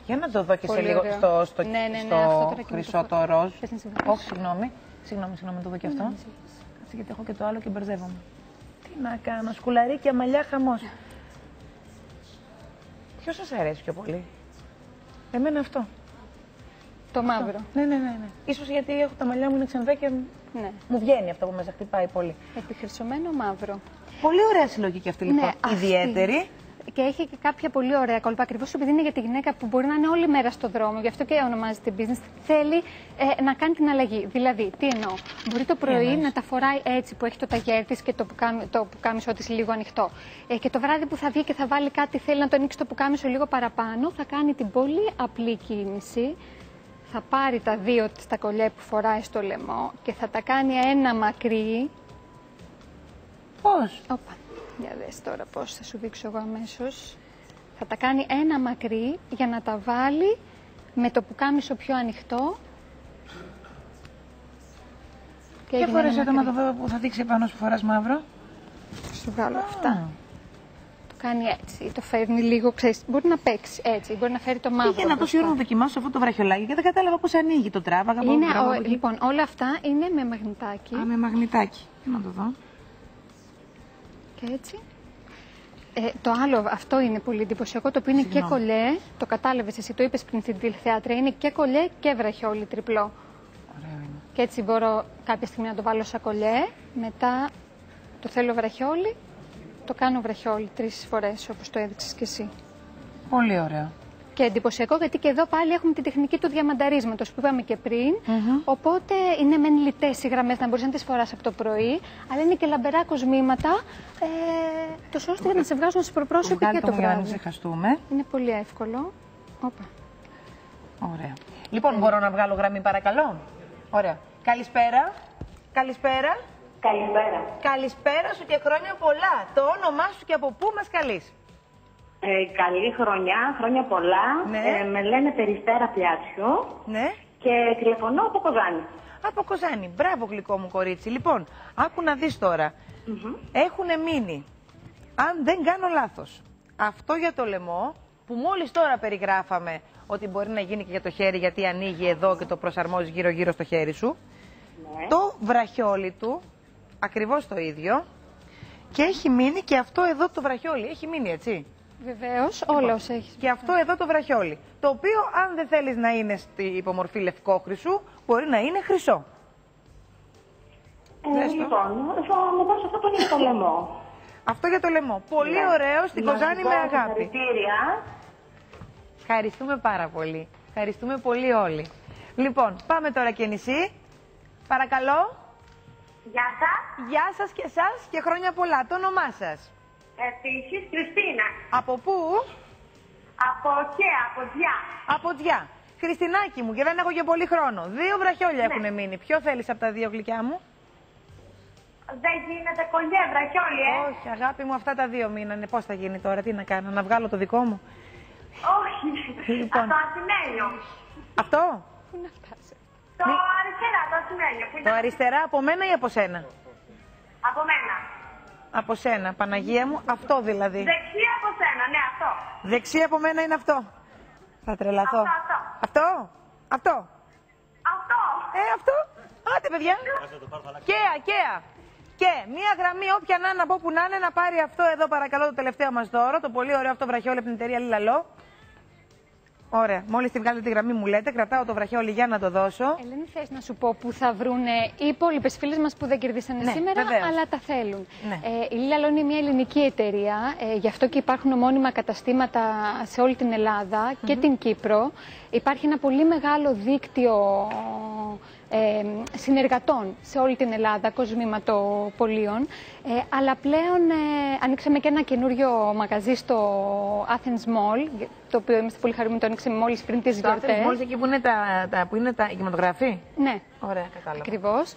Για να το δω και Πολύ σε λίγο ωραίο. στο χρυσό το ροζ. Όχι, συγγνώμη. Συγγνώμη, το δω και αυτό. Κάτσε, γιατί έχω και το άλλο και μπερδεύομαι. Τι να κάνω, σκουλαρίκια, μαλλιά, χαμός. Ποιο σας αρέσει πιο πολύ? Εμένα αυτό. Το μαύρο. Ναι. Ίσως γιατί έχω τα μαλλιά μου είναι ξενδέ και Ναι. μου βγαίνει αυτό που μέσα χτυπάει πολύ. Επιχρυσωμένο μαύρο. Πολύ ωραία συλλογή και αυτή λοιπόν. Ναι, ιδιαίτερη. Και έχει και κάποια πολύ ωραία κόλπα. Ακριβώς επειδή είναι για τη γυναίκα που μπορεί να είναι όλη μέρα στον δρόμο, γι' αυτό και ονομάζεται business, θέλει να κάνει την αλλαγή. Δηλαδή, τι εννοώ? Μπορεί το πρωί να τα φοράει έτσι που έχει το ταγέρ της και το πουκάμισό της λίγο ανοιχτό. Και το βράδυ που θα βγει και θα βάλει κάτι, θέλει να το ανοίξει το πουκάμισο λίγο παραπάνω, θα κάνει την πολύ απλή κίνηση. Θα πάρει τα δύο της τα κολλιέ που φοράει στο λαιμό και θα τα κάνει ένα μακρύ. Πώς? Όπα, για δες τώρα πώς θα σου δείξω εγώ αμέσως. Θα τα κάνει ένα μακρύ για να τα βάλει με το πουκάμισο πιο ανοιχτό. Και φορέσαι το να το δω που θα δείξει επάνω σου φοράς μαύρο. Θα σου βγάλω αυτά. Το κάνει έτσι, το φέρνει λίγο, ξέρεις, μπορεί να παίξει έτσι, μπορεί να φέρει το μαύρο. Είχε να τόση ώρα να δοκιμάσω αυτό το βραχιολάκι και δεν κατάλαβα πώς ανοίγει, το τράβαγα. Λοιπόν, όλα αυτά είναι με μαγνητάκι. Με μαγνητάκι. Να το δω. Και έτσι. Το άλλο, αυτό είναι πολύ εντυπωσιακό, το οποίο είναι και κολλέ. Το κατάλαβες εσύ, το είπες πριν στην τηλεθεάτρια. Είναι και κολλέ και βραχιόλι τριπλό. Ωραίο είναι. Και έτσι μπορώ κάποια στιγμή να το βάλω σαν κολλέ. Μετά το θέλω βραχιόλι. Το κάνω βραχιόλι 3 φορές, όπως το έδειξες και εσύ. Πολύ ωραίο. Και εντυπωσιακό, γιατί και εδώ πάλι έχουμε τη τεχνική του διαμανταρίσματος που είπαμε και πριν. Οπότε είναι μεν λιτές οι γραμμές, να μπορείς να τις φοράς από το πρωί, αλλά είναι και λαμπερά κοσμήματα, τόσο ώστε να σε βγάζουν σπροπρόσωποι και το βράδυ. Να ξεχαστούμε. Είναι πολύ εύκολο. Όπα. Ωραία. Λοιπόν, μπορώ να βγάλω γραμμή, παρακαλώ? Ωραία. Καλησπέρα. Καλησπέρα. Καλησπέρα. Καλησπέρα σου και χρόνια πολλά. Το όνομά σου και από πού μας καλείς? Καλή χρονιά, χρόνια πολλά. Ναι. Με λένε Περιστέρα Πιάτσιο. Ναι. Και τηλεφωνώ από Κοζάνη. Από Κοζάνη. Μπράβο, γλυκό μου κορίτσι. Λοιπόν, άκου να δεις τώρα. Έχουνε μείνει, αν δεν κάνω λάθος, αυτό για το λαιμό που μόλις τώρα περιγράφαμε ότι μπορεί να γίνει και για το χέρι, γιατί ανοίγει εδώ και το προσαρμόζει γύρω-γύρω στο χέρι σου. Ναι. Το βραχιόλι του, ακριβώς το ίδιο. Και έχει μείνει και αυτό εδώ το βραχιόλι. Έχει μείνει, έτσι. Βεβαίως, όλα όσα έχεις. Και αυτό εδώ το βραχιόλι. Το οποίο, αν δεν θέλεις να είναι στη υπομορφή λευκόχρυσου, μπορεί να είναι χρυσό. Λοιπόν, θα μου δώσω αυτό που είναι το λαιμό. Αυτό για το λαιμό. Πολύ ωραίο, στην Κοζάνη με αγάπη. Συγχαρητήρια. Ευχαριστούμε πάρα πολύ. Ευχαριστούμε πολύ όλοι. Λοιπόν, πάμε τώρα και νησί. Παρακαλώ. Γεια σας. Γεια σας και εσάς και χρόνια πολλά. Το όνομά σας? Επίσης, Χριστίνα. Από πού? Από Διά. Από Διά. Χριστινάκη μου, και δεν έχω και πολύ χρόνο. 2 βραχιόλια έχουν μείνει. Ποιο θέλεις από τα 2, γλυκιά μου? Δεν γίνεται κολλιέ, βραχιόλι, Όχι, αγάπη μου, αυτά τα 2 μείνανε. Πώς θα γίνει τώρα, τι να κάνω, να βγάλω το δικό μου? Όχι. Λοιπόν. Το ασημένιο. Αυτό? Πού να φτάσει? Το αριστερά, το ασημένιο. Το αριστερά από μένα ή από σένα? Από μένα. Από σένα, Παναγία μου, αυτό δηλαδή. Δεξί από σένα, ναι, αυτό. Δεξί από μένα είναι αυτό. Θα τρελαθώ. Αυτό. Αυτό? Αυτό? Αυτό. Αυτό. Άντε, παιδιά. Καία. Και μία γραμμή, όποια να είναι από όπου να είναι, να πάρει αυτό εδώ, παρακαλώ, το τελευταίο μας δώρο. Το πολύ ωραίο αυτό βραχιόλι από την εταιρεία Λιλαλό. Ωραία. Μόλις τη βγάλετε τη γραμμή, μου λέτε, κρατάω το βραχιόλι για να το δώσω. Ελένη, θες να σου πω που θα βρουν οι υπόλοιπες φίλες μας που δεν κερδίσανε σήμερα, βεβαίως, αλλά τα θέλουν. Ναι. Η Λιλαλό είναι μια ελληνική εταιρεία, γι' αυτό και υπάρχουν ομώνυμα καταστήματα σε όλη την Ελλάδα και την Κύπρο. Υπάρχει ένα πολύ μεγάλο δίκτυο συνεργατών σε όλη την Ελλάδα, κοσμηματοπολίων, αλλά πλέον ανοίξαμε και ένα καινούριο μαγαζί στο Athens Mall, το οποίο είμαστε πολύ χαρούμενοι, το ανοίξαμε μόλις πριν τις γιορτές. Athens Mall, εκεί που είναι τα κινηματογράφη. Ναι. Ωραία, κατάλαβα. Ακριβώς.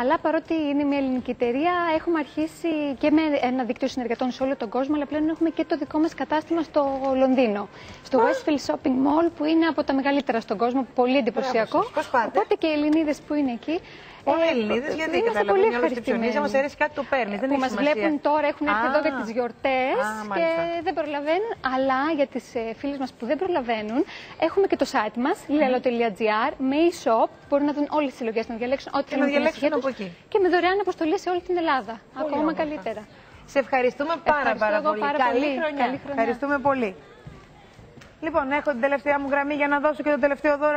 Αλλά παρότι είναι μια ελληνική εταιρεία, έχουμε αρχίσει και με ένα δίκτυο συνεργατών σε όλο τον κόσμο, αλλά πλέον έχουμε και το δικό μας κατάστημα στο Λονδίνο, στο Westfield Shopping Mall, που είναι από τα μεγαλύτερα στον κόσμο, πολύ εντυπωσιακό. Πώς πάτε? Οπότε και οι Ελληνίδες που είναι εκεί Μόνο Ελληνίδες, γιατί είμαστε καταλαβαίνω πολύ όλες τις ψωνίζα, μας αρέσει κάτι το παίρνει. Που μας βλέπουν τώρα, έχουν έρθει εδώ για τις γιορτές και μάλιστα. δεν προλαβαίνουν. Αλλά για τις φίλες μας που δεν προλαβαίνουν, έχουμε και το site μας, lilalo.gr, με e-shop. Μπορούν να δουν όλες τις συλλογές, να διαλέξουν ό,τι θέλουν να διαλέξουν από τους, εκεί. και με δωρεάν αποστολή σε όλη την Ελλάδα. Ακόμα όμορφα. καλύτερα. Σε ευχαριστούμε πάρα πολύ. Καλή χρονιά. Καλή χρονιά. Ευχαριστούμε πολύ. Λοιπόν, έχω την τελευταία μου γραμμή για να δώσω και το τελευταίο δώρο.